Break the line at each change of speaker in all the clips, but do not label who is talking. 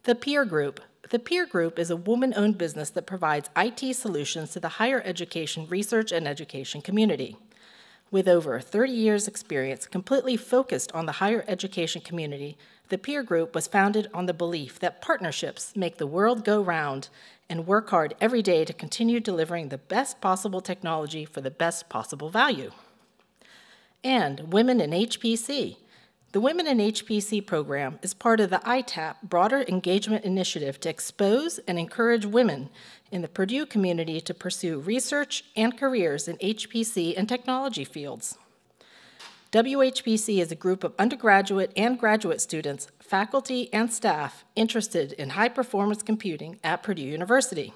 The Peer Group. The Peer Group is a woman-owned business that provides IT solutions to the higher education research and education community. With over 30 years' experience completely focused on the higher education community, the Peer Group was founded on the belief that partnerships make the world go round and work hard every day to continue delivering the best possible technology for the best possible value. And Women in HPC. The Women in HPC program is part of the ITAP broader engagement initiative to expose and encourage women in the Purdue community to pursue research and careers in HPC and technology fields. WHPC is a group of undergraduate and graduate students, faculty, and staff interested in high-performance computing at Purdue University.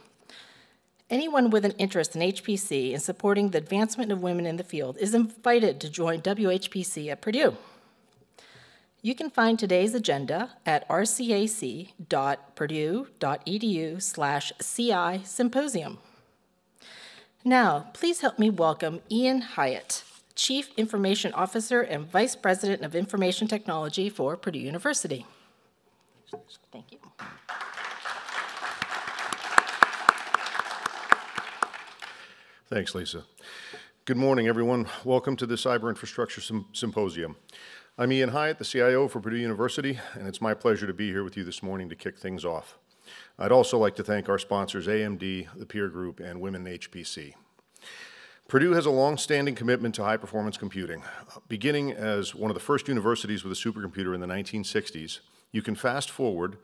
Anyone with an interest in HPC and supporting the advancement of women in the field is invited to join WHPC at Purdue. You can find today's agenda at rcac.purdue.edu/CI Symposium. Now, please help me welcome Ian Hyatt, Chief Information Officer and Vice President of Information Technology for Purdue University. Thank you.
Thanks, Lisa. Good morning, everyone. Welcome to the Cyberinfrastructure Symposium. I'm Ian Hyatt, the CIO for Purdue University, and it's my pleasure to be here with you this morning to kick things off. I'd also like to thank our sponsors, AMD, the Peer Group, and Women in HPC. Purdue has a long-standing commitment to high-performance computing. Beginning as one of the first universities with a supercomputer in the 1960s, you can fast forward,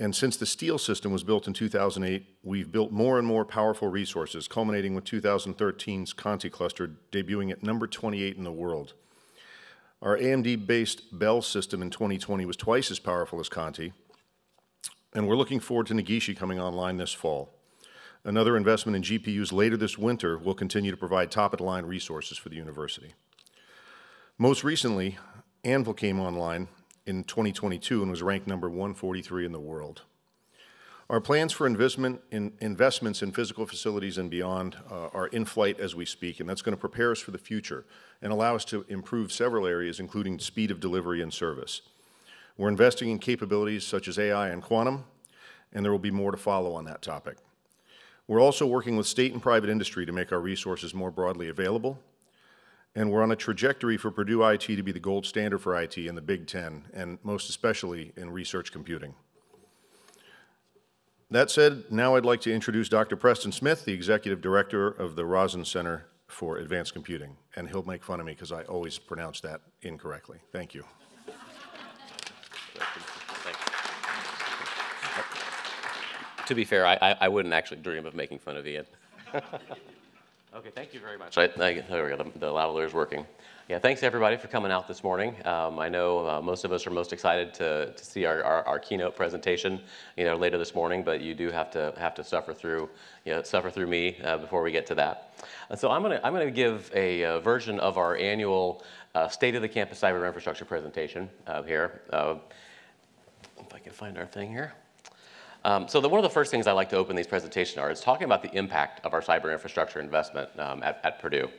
and since the Steele system was built in 2008, we've built more and more powerful resources, culminating with 2013's Conti cluster debuting at number 28 in the world. Our AMD-based Bell system in 2020 was twice as powerful as Conti, and we're looking forward to Negishi coming online this fall. Another investment in GPUs later this winter will continue to provide top-of-the-line resources for the university. Most recently, Anvil came online in 2022 and was ranked number 143 in the world. Our plans for investments in physical facilities and beyond are in flight as we speak, and that's going to prepare us for the future and allow us to improve several areas, including speed of delivery and service. We're investing in capabilities such as AI and quantum, and there will be more to follow on that topic. We're also working with state and private industry to make our resources more broadly available, and we're on a trajectory for Purdue IT to be the gold standard for IT in the Big Ten, and most especially in research computing. That said, now I'd like to introduce Dr. Preston Smith, the Executive Director of the Rosen Center for Advanced Computing, and he'll make fun of me because I always pronounce that incorrectly. Thank you.
To be fair, I wouldn't actually dream of making fun of Ian. Okay, thank you very much. There we go, the lavalier is working. Yeah, thanks everybody for coming out this morning. I know most of us are most excited to see our keynote presentation, later this morning, but you do have to suffer through me before we get to that. And so I'm gonna give a version of our annual State of the Campus Cyber Infrastructure presentation here. If I can find our thing here. So one of the first things I like to open these presentations is talking about the impact of our cyber infrastructure investment at Purdue.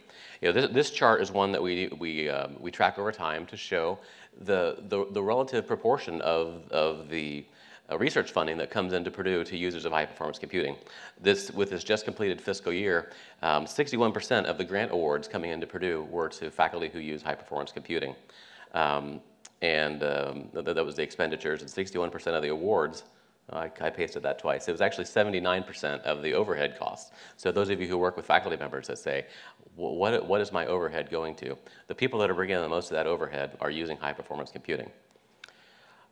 This chart is one that we track over time to show the relative proportion of the research funding that comes into Purdue to users of high-performance computing. With this just completed fiscal year, 61% of the grant awards coming into Purdue were to faculty who use high-performance computing. That was the expenditures, and 61% of the awards, I pasted that twice. It was actually 79% of the overhead costs. So those of you who work with faculty members that say, what is my overhead going to? The people that are bringing in the most of that overhead are using high-performance computing.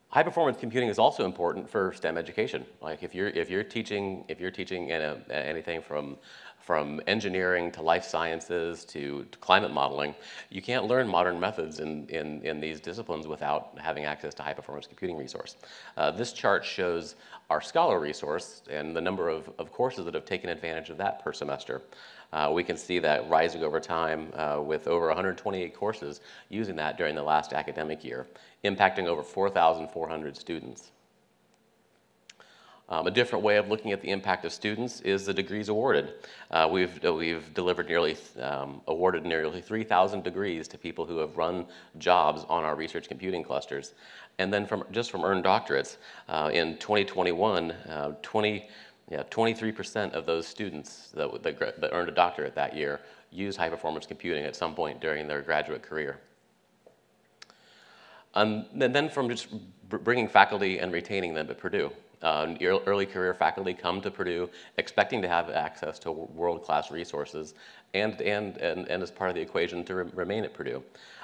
High-performance computing is also important for STEM education. Like if you're teaching anything from engineering to life sciences to climate modeling, you can't learn modern methods in these disciplines without having access to high-performance computing resource. This chart shows our Scholar resource and the number of courses that have taken advantage of that per semester. We can see that rising over time with over 128 courses using that during the last academic year, impacting over 4,400 students. A different way of looking at the impact of students is the degrees awarded. We've awarded nearly 3,000 degrees to people who have run jobs on our research computing clusters. And then just from earned doctorates, in 2021, 23% of those students that earned a doctorate that year used high-performance computing at some point during their graduate career. And then from just bringing faculty and retaining them at Purdue. Early career faculty come to Purdue expecting to have access to world-class resources and as part of the equation to remain at Purdue.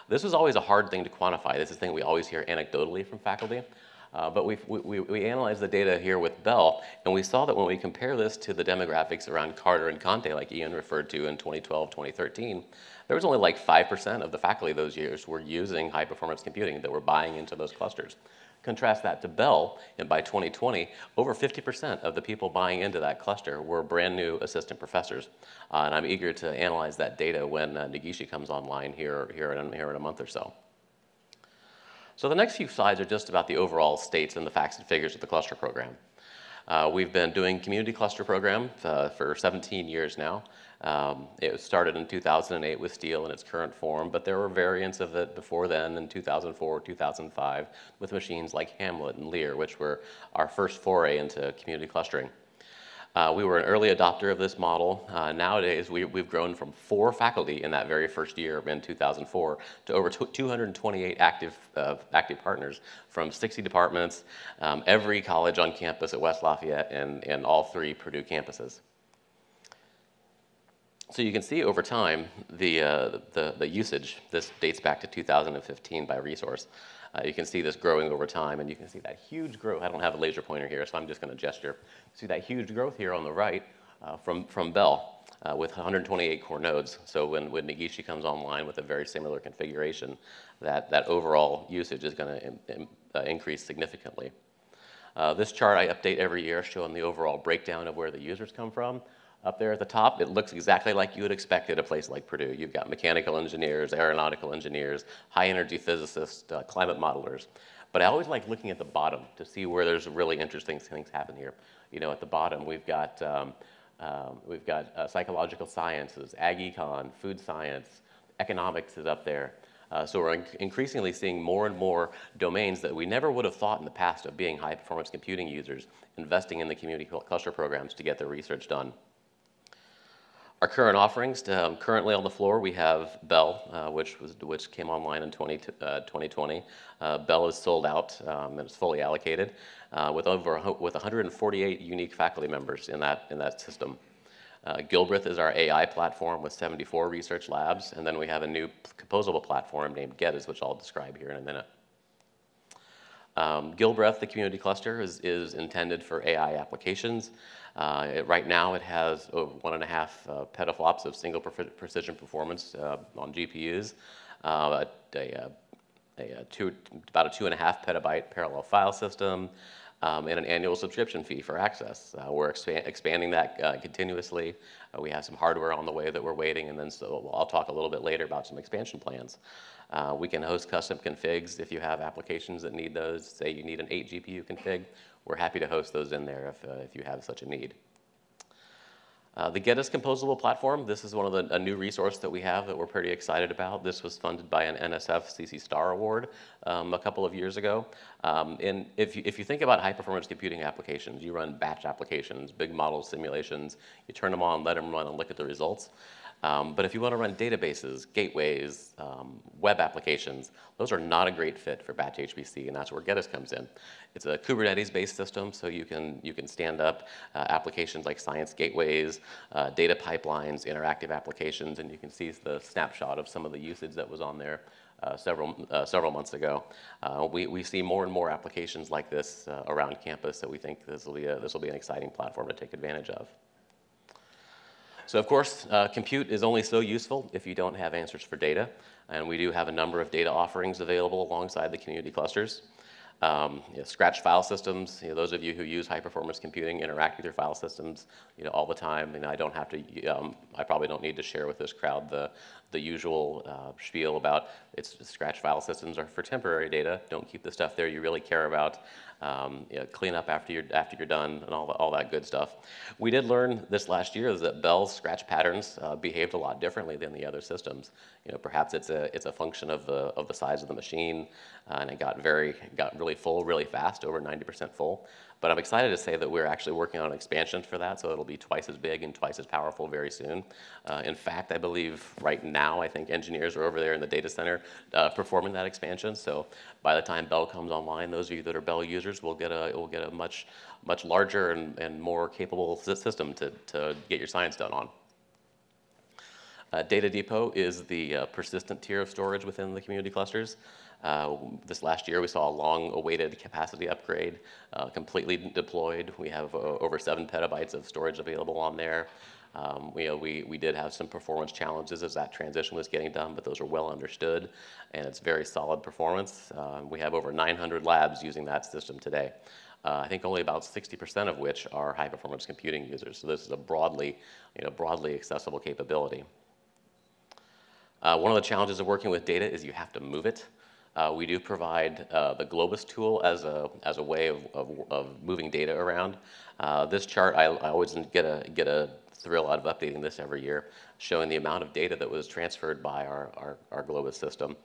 This was always a hard thing to quantify. This is a thing we always hear anecdotally from faculty. But we analyzed the data here with Bell, and we saw that when we compare this to the demographics around Carter and Conte, like Ian referred to in 2012, 2013, there was only like 5% of the faculty those years were using high-performance computing that were buying into those clusters. Contrast that to Bell, and by 2020, over 50% of the people buying into that cluster were brand new assistant professors. And I'm eager to analyze that data when Negishi comes online here in a month or so. So the next few slides are just about the overall states and the facts and figures of the cluster program. We've been doing community cluster program for 17 years now. It started in 2008 with Steele in its current form, but there were variants of it before then in 2004, 2005 with machines like Hamlet and Lear, which were our first foray into community clustering. We were an early adopter of this model. Nowadays, we've grown from 4 faculty in that very first year in 2004 to over 228 active partners from 60 departments, every college on campus at West Lafayette, and all 3 Purdue campuses. So you can see over time the usage. This dates back to 2015 by resource. You can see this growing over time, and you can see that huge growth. I don't have a laser pointer here, so I'm just going to gesture. See that huge growth here on the right from Bell with 128 core nodes. So when Negishi comes online with a very similar configuration, that overall usage is going to increase significantly. This chart I update every year showing the overall breakdown of where the users come from. Up there at the top, it looks exactly like you would expect at a place like Purdue. You've got mechanical engineers, aeronautical engineers, high-energy physicists, climate modelers. But I always like looking at the bottom to see where there's really interesting things happen here. You know, at the bottom, we've got psychological sciences, ag econ, food science, economics is up there. So we're increasingly seeing more and more domains that we never would have thought in the past of being high-performance computing users, investing in the community cluster programs to get their research done. Our current offerings, currently on the floor, we have Bell, which came online in 2020. Bell is sold out and it's fully allocated with 148 unique faculty members in that system. Gilbreth is our AI platform with 74 research labs, and then we have a new composable platform named Geddes, which I'll describe here in a minute. Gilbreth, the community cluster, is intended for AI applications. Right now it has over 1.5 petaflops of single precision performance on GPUs, about a 2.5 petabyte parallel file system, and an annual subscription fee for access. We're expanding that continuously. We have some hardware on the way that we're waiting, and then so I'll talk a little bit later about some expansion plans. We can host custom configs if you have applications that need those. Say you need an 8 GPU config, we're happy to host those in there if you have such a need. The Geddes composable platform, this is one of a new resource that we have that we're pretty excited about. This was funded by an NSF CC Star Award a couple of years ago. And if you think about high-performance computing applications, you run batch applications, big model simulations, you turn them on, let them run, and look at the results. But if you want to run databases, gateways, web applications, those are not a great fit for batch HPC, and that's where Geddes comes in. It's a Kubernetes-based system, so you can stand up applications like science gateways, data pipelines, interactive applications, and you can see the snapshot of some of the usage that was on there several months ago. We see more and more applications like this around campus, so we think this will be an exciting platform to take advantage of. So of course, compute is only so useful if you don't have answers for data, and we do have a number of data offerings available alongside the community clusters. Scratch file systems, those of you who use high-performance computing interact with your file systems all the time, and I probably don't need to share with this crowd the usual spiel about scratch file systems are for temporary data. Don't keep the stuff there you really care about. clean up after you're done, and all that good stuff. We did learn this last year is that Bell's scratch patterns behaved a lot differently than the other systems. Perhaps it's a function of the size of the machine, and it got really full really fast, over 90% full. But I'm excited to say that we're actually working on an expansion for that, so it'll be twice as big and twice as powerful very soon. In fact, I believe right now, I think engineers are over there in the data center performing that expansion. So by the time Bell comes online, those of you that are Bell users will get a much larger and more capable system to get your science done on. Data Depot is the persistent tier of storage within the community clusters. This last year, we saw a long-awaited capacity upgrade, completely deployed. We have over 7 petabytes of storage available on there. We did have some performance challenges as that transition was getting done, but those are well understood, and it's very solid performance. We have over 900 labs using that system today. I think only about 60% of which are high-performance computing users. So this is a broadly accessible capability. One of the challenges of working with data is you have to move it. We do provide the Globus tool as a way of moving data around. This chart, I always get a thrill out of updating this every year, showing the amount of data that was transferred by our Globus system.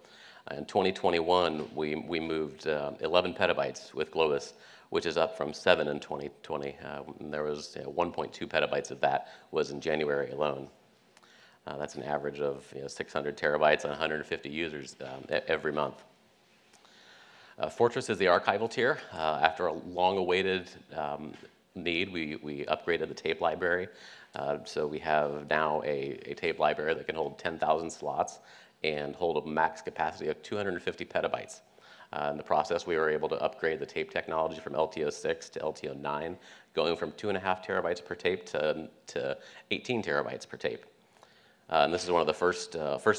In 2021, we moved 11 petabytes with Globus, which is up from 7 in 2020. There was 1.2 petabytes of that was in January alone. That's an average of 600 terabytes on 150 users every month. Fortress is the archival tier. After a long-awaited need, we upgraded the tape library. So we have now a tape library that can hold 10,000 slots and hold a max capacity of 250 petabytes. In the process, we were able to upgrade the tape technology from LTO6 to LTO9, going from 2.5 terabytes per tape to 18 terabytes per tape. And this is one of the first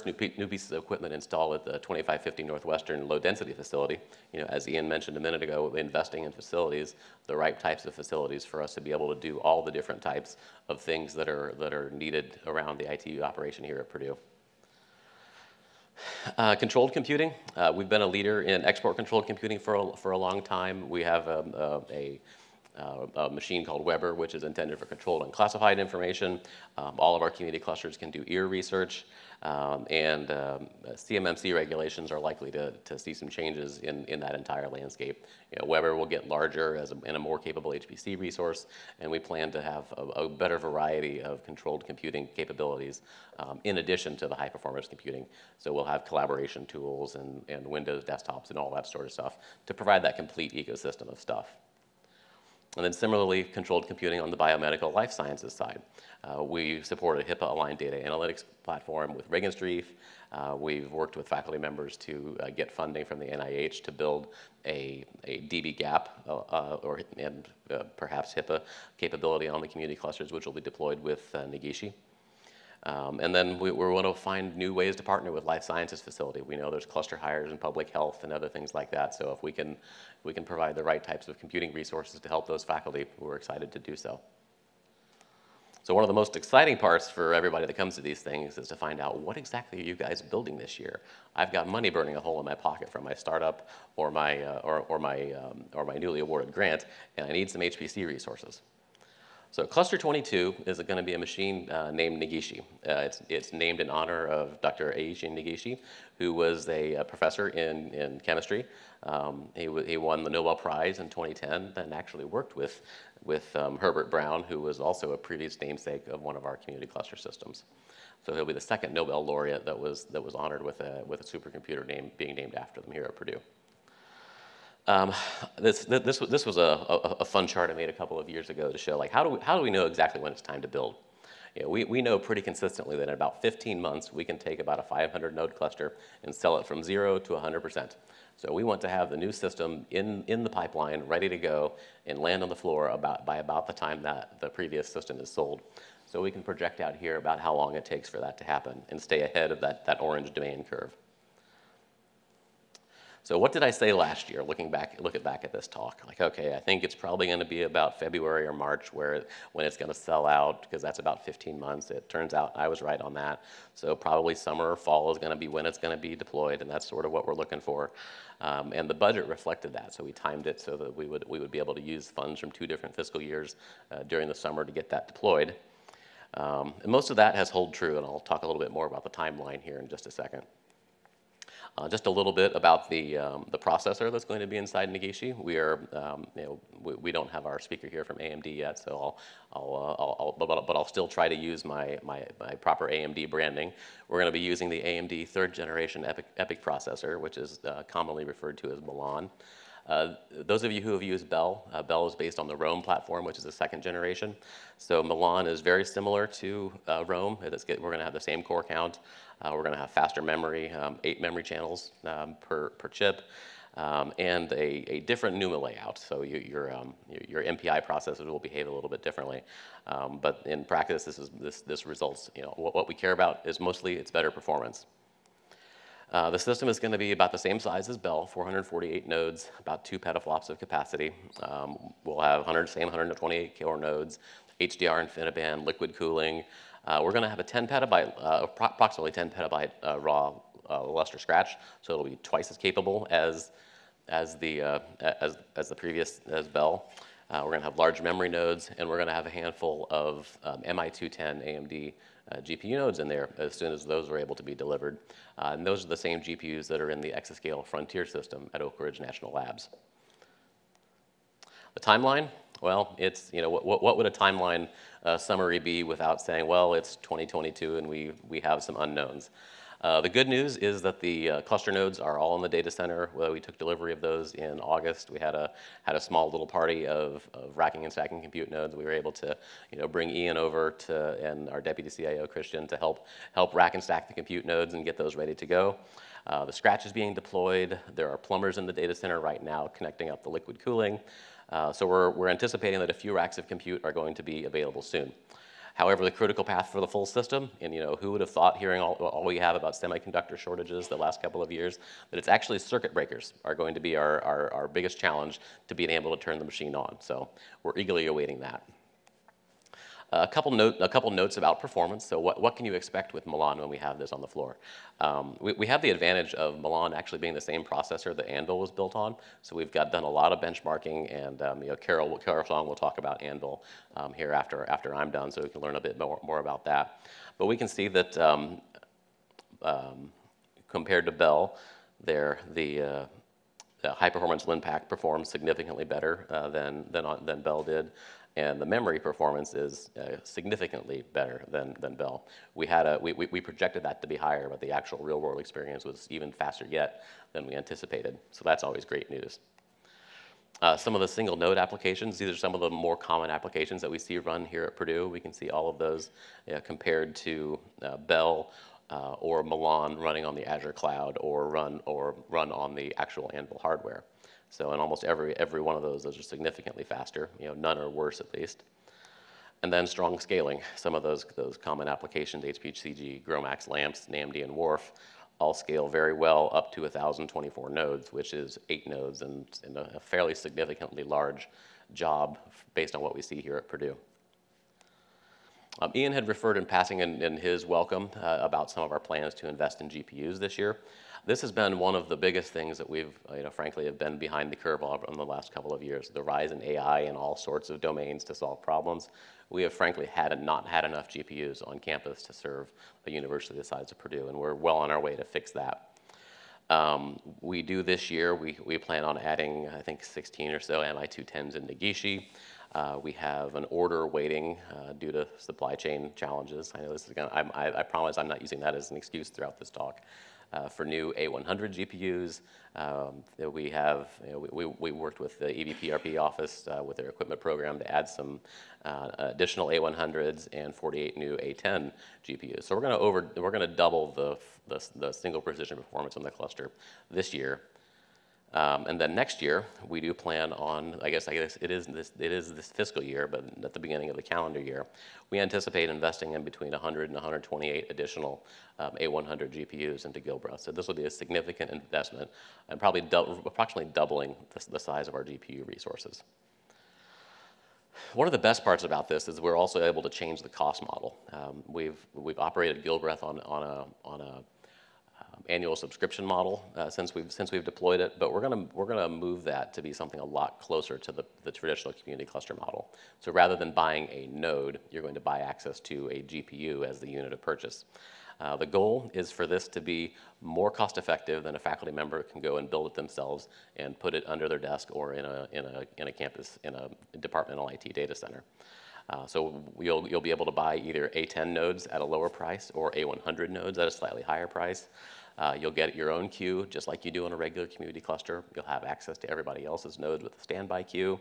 new pieces of equipment installed at the 2550 Northwestern low-density facility. As Ian mentioned a minute ago, investing in facilities, the right types of facilities for us to be able to do all the different types of things that are needed around the IT operation here at Purdue. Controlled computing. We've been a leader in export controlled computing for a long time. We have a machine called Weber, which is intended for controlled and classified information. All of our community clusters can do ear research, and CMMC regulations are likely to see some changes in that entire landscape. Weber will get larger and a more capable HPC resource, and we plan to have a better variety of controlled computing capabilities in addition to the high-performance computing. So we'll have collaboration tools and Windows desktops and all that sort of stuff to provide that complete ecosystem of stuff. And then similarly, controlled computing on the biomedical life sciences side. We support a HIPAA-aligned data analytics platform with Regenstrief. We've worked with faculty members to get funding from the NIH to build a DB gap and perhaps HIPAA capability on the community clusters, which will be deployed with Negishi. And then we want to find new ways to partner with life sciences facility. We know there's cluster hires in public health and other things like that. So if we can provide the right types of computing resources to help those faculty, we're excited to do so. So one of the most exciting parts for everybody that comes to these things is to find out what exactly are you guys building this year. I've got money burning a hole in my pocket from my startup or my newly awarded grant, and I need some HPC resources. So Cluster 22 is going to be a machine named Negishi. It's named in honor of Dr. Eiichi Negishi, who was a professor in chemistry. He won the Nobel Prize in 2010 and actually worked with Herbert Brown, who was also a previous namesake of one of our community cluster systems. So he'll be the second Nobel laureate that was honored with a supercomputer being named after them here at Purdue. This was a fun chart I made a couple of years ago to show how do we know exactly when it's time to build. We know pretty consistently that in about 15 months we can take about a 500 node cluster and sell it from 0 to 100%. So we want to have the new system in the pipeline ready to go and land on the floor by about the time that the previous system is sold. So we can project out here about how long it takes for that to happen and stay ahead of that orange demand curve. So what did I say last year, looking back at this talk? Like, okay, I think it's probably going to be about February or March when it's going to sell out, because that's about 15 months. It turns out I was right on that. So probably summer or fall is going to be when it's going to be deployed, and that's sort of what we're looking for. And the budget reflected that, so we timed it so that we would be able to use funds from 2 different fiscal years during the summer to get that deployed. And most of that has held true, and I'll talk a little bit more about the timeline here in just a second. Just a little bit about the processor that's going to be inside Negishi. We don't have our speaker here from AMD yet, so but I'll still try to use my proper AMD branding. We're going to be using the AMD 3rd generation EPYC processor, which is commonly referred to as Milan. Those of you who have used Bell, Bell is based on the Rome platform, which is the 2nd generation. So Milan is very similar to Rome. We're going to have the same core count. We're going to have faster memory, 8 memory channels per chip, and a different NUMA layout. So your MPI processors will behave a little bit differently. But in practice, this results. What we care about is mostly its better performance. The system is going to be about the same size as Bell, 448 nodes, about 2 petaflops of capacity. We'll have same 128 core nodes, HDR InfiniBand, liquid cooling. We're going to have a 10 petabyte, approximately 10 petabyte raw Lustre scratch, so it'll be twice as capable as the previous Bell. We're going to have large memory nodes, and we're going to have a handful of MI210 AMD GPU nodes in there as soon as those are able to be delivered. And those are the same GPUs that are in the Exascale Frontier system at Oak Ridge National Labs. The timeline, well, it's, what would a timeline summary be without saying, well, it's 2022 and we have some unknowns. The good news is that the cluster nodes are all in the data center. Well, we took delivery of those in August. We had a small little party of racking and stacking compute nodes. We were able to bring Ian over and our deputy CIO Christian to help rack and stack the compute nodes and get those ready to go. The scratch is being deployed. There are plumbers in the data center right now connecting up the liquid cooling. So we're anticipating that a few racks of compute are going to be available soon. However, the critical path for the full system, and who would have thought, hearing all we have about semiconductor shortages the last couple of years, that it's actually circuit breakers are going to be our biggest challenge to being able to turn the machine on. So we're eagerly awaiting that. A couple notes about performance. So what can you expect with Milan when we have this on the floor? We have the advantage of Milan actually being the same processor that Anvil was built on. So we've done a lot of benchmarking, and Carol Song will talk about Anvil here after I'm done, so we can learn a bit more about that. But we can see that compared to Bell, the high performance LinPack performs significantly better than Bell did. And the memory performance is significantly better than Bell. We projected that to be higher, but the actual real-world experience was even faster yet than we anticipated. So that's always great news. Some of the single node applications, these are some of the more common applications that we see run here at Purdue. We can see all of those compared to Bell or Milan running on the Azure cloud or run on the actual Anvil hardware. So in almost every one of those are significantly faster. None are worse at least. And then strong scaling. Some of those common applications, HPCG, GROMAX, LAMPS, NAMD, and WRF, all scale very well up to 1,024 nodes, which is 8 nodes and a fairly significantly large job based on what we see here at Purdue. Ian had referred in passing in his welcome about some of our plans to invest in GPUs this year. This has been one of the biggest things that we've, frankly, have been behind the curve on the last couple of years. The rise in AI in all sorts of domains to solve problems. We have, frankly, not had enough GPUs on campus to serve a university the size of Purdue, and we're well on our way to fix that. We do this year, we plan on adding, I think, 16 or so MI210s in Negishi. We have an order waiting due to supply chain challenges. I know this is I promise I'm not using that as an excuse throughout this talk. For new A100 GPUs, we worked with the EVPRP office with their equipment program to add some additional A100s and 48 new A10 GPUs. So we're going to double the single precision performance on the cluster this year. And then next year, we do plan on, I guess it is this fiscal year, but at the beginning of the calendar year, we anticipate investing in between 100 and 128 additional A100 GPUs into Gilbra. So this will be a significant investment and probably approximately doubling the size of our GPU resources. One of the best parts about this is we're also able to change the cost model. We've operated Gilbra on a annual subscription model since we've deployed it, but we're gonna move that to be something a lot closer to the traditional community cluster model. So rather than buying a node, you're going to buy access to a GPU as the unit of purchase. The goal is for this to be more cost effective than a faculty member can go and build it themselves and put it under their desk or in a campus, in a departmental IT data center. So you'll be able to buy either A10 nodes at a lower price or A100 nodes at a slightly higher price. You'll get your own queue, just like you do in a regular community cluster. You'll have access to everybody else's nodes with a standby queue.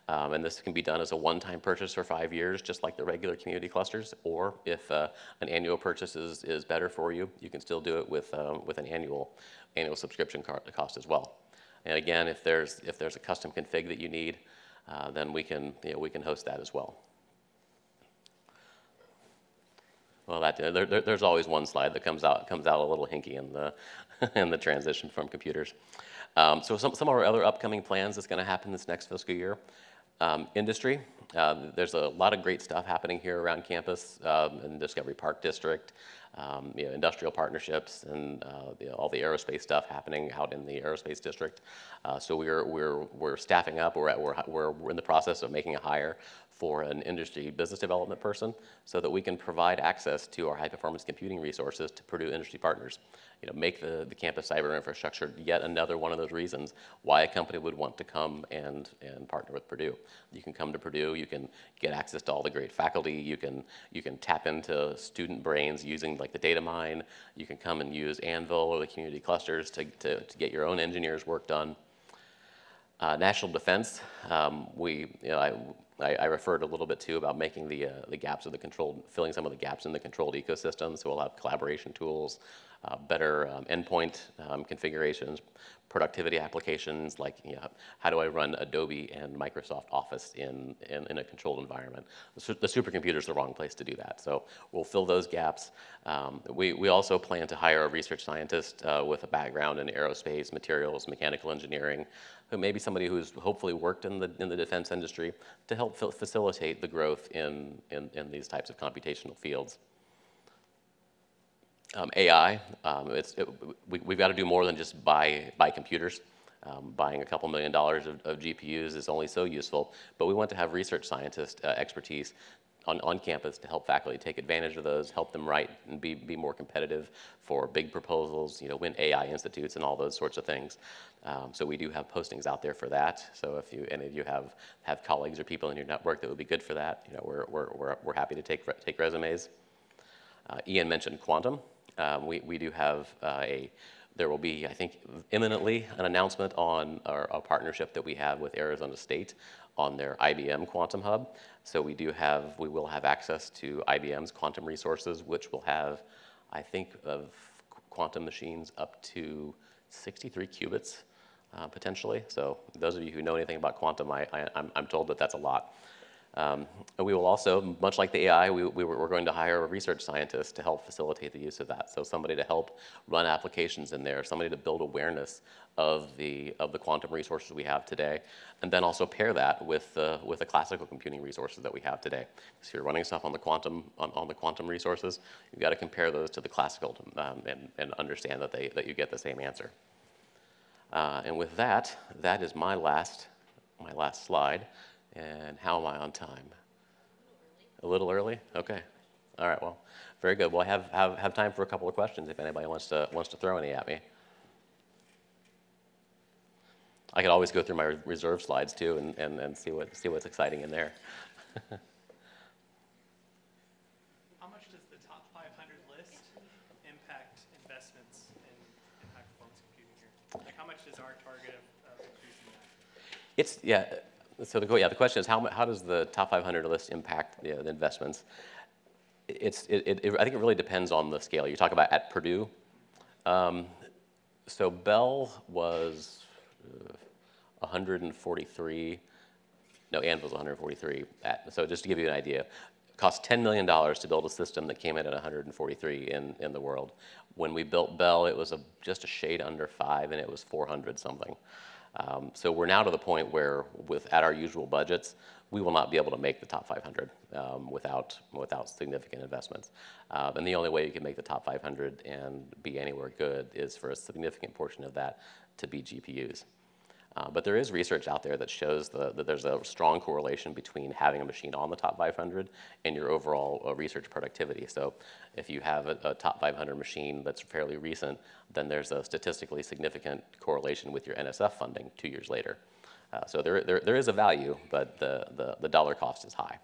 And this can be done as a one-time purchase for 5 years, just like the regular community clusters. Or if an annual purchase is better for you, you can still do it with an annual subscription cost as well. And again, if there's a custom config that you need, then we can host that as well. Well, there's always one slide that comes out a little hinky in the in the transition from computers. So some of our other upcoming plans that's going to happen this next fiscal year. Industry, there's a lot of great stuff happening here around campus in Discovery Park District. Industrial partnerships and all the aerospace stuff happening out in the aerospace district. So we're staffing up. We're in the process of making a hire for an industry business development person so that we can provide access to our high performance computing resources to Purdue industry partners. Make the campus cyber infrastructure yet another one of those reasons why a company would want to come and partner with Purdue. You can come to Purdue, you can get access to all the great faculty, you can tap into student brains using like the data mine, you can come and use Anvil or the community clusters to get your own engineers work done. National defense, I referred a little bit too about making the gaps of the controlled, filling some of the gaps in the controlled ecosystem. So we'll have collaboration tools, better endpoint configurations, productivity applications like how do I run Adobe and Microsoft Office in a controlled environment. The supercomputer is the wrong place to do that. So we'll fill those gaps. We also plan to hire a research scientist with a background in aerospace, materials, mechanical engineering, who may be somebody who's hopefully worked in the defense industry to help facilitate the growth in these types of computational fields. AI, we've got to do more than just buy computers. Buying a couple $1 million of GPUs is only so useful, but we want to have research scientist expertise on campus to help faculty take advantage of those, help them write and be more competitive for big proposals, win AI institutes and all those sorts of things. So we do have postings out there for that. So if any of you have colleagues or people in your network that would be good for that, we're happy to take resumes. Ian mentioned quantum. We do have there will be, I think, imminently an announcement on a partnership that we have with Arizona State on their IBM Quantum Hub. So we will have access to IBM's quantum resources, which will have, I think, of quantum machines up to 63 qubits potentially. So those of you who know anything about quantum, I'm told that that's a lot. And we will also, much like the AI, we're going to hire a research scientist to help facilitate the use of that. So somebody to help run applications in there, somebody to build awareness of the quantum resources we have today, and then also pair that with the classical computing resources that we have today. So if you're running stuff on the quantum resources, you've got to compare those to the classical and understand that you get the same answer. And with that is my last slide. And how am I on time? A little early? Okay. All right. Well, very good. Well, I have time for a couple of questions if anybody wants to throw any at me. I could always go through my reserve slides too and see what's exciting in there.
How much does the top 500 list impact investments in high performance computing here? Like, how much is our target of increasing that?
So the question is how does the top 500 list impact the investments? I think it really depends on the scale. You talk about at Purdue. So Bell was 143, no, Anvil's 143. So just to give you an idea, it cost $10 million to build a system that came in at 143 in the world. When we built Bell, it was just a shade under 5, and it was 400 something. So we're now to the point where, at our usual budgets, we will not be able to make the top 500 without significant investments. And the only way you can make the top 500 and be anywhere good is for a significant portion of that to be GPUs. But there is research out there that shows that there's a strong correlation between having a machine on the top 500 and your overall research productivity. So if you have a top 500 machine that's fairly recent, then there's a statistically significant correlation with your NSF funding 2 years later. So there is a value, but the dollar cost is high.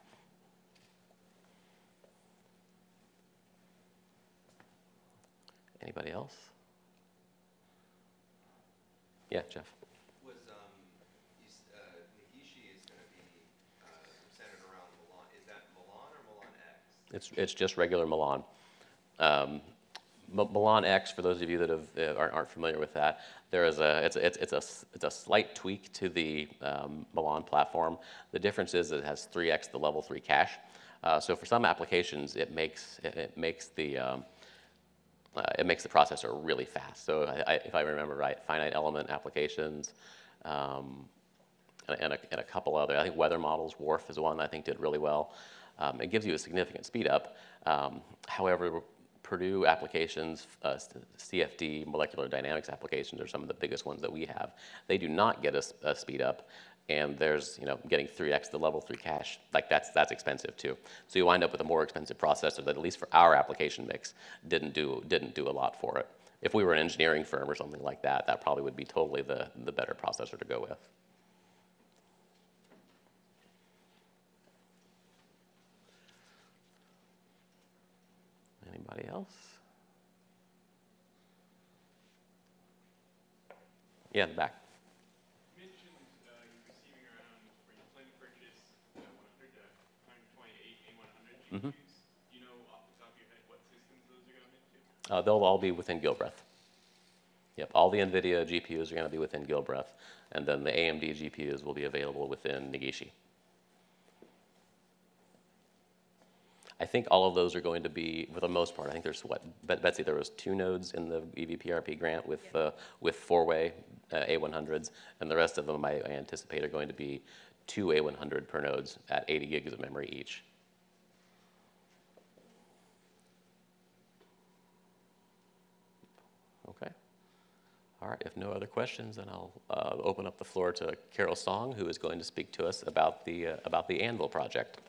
Anybody else? Yeah, Jeff. It's just regular Milan. Milan X, for those of you that aren't familiar with that, it's a slight tweak to the Milan platform. The difference is it has 3x the level 3 cache. So for some applications, it makes the processor really fast. So if I remember right, finite element applications, and a couple other, I think weather models, WRF is one that I think did really well. It gives you a significant speed up. However, Purdue applications, CFD, molecular dynamics applications are some of the biggest ones that we have. They do not get a speed up, and there's, getting 3x the level 3 cache, like that's expensive too. So you wind up with a more expensive processor that, at least for our application mix, didn't do a lot for it. If we were an engineering firm or something like that, that probably would be totally the better processor to go with. Anybody else? Yeah, in the back.
You mentioned you're receiving around, or you plan to purchase 100 to 128 A100 GPUs. Do you know off the top of your head what systems those are going into?
They'll all be within Gilbreth. Yep, all the NVIDIA GPUs are going to be within Gilbreth, and then the AMD GPUs will be available within Negishi. I think all of those are going to be, for the most part, I think there's Betsy, there was 2 nodes in the EVPRP grant with 4-way A100s, and the rest of them I anticipate are going to be 2 A100 per nodes at 80 gigs of memory each. Okay. All right, if no other questions, then I'll open up the floor to Carol Song, who is going to speak to us about the Anvil project.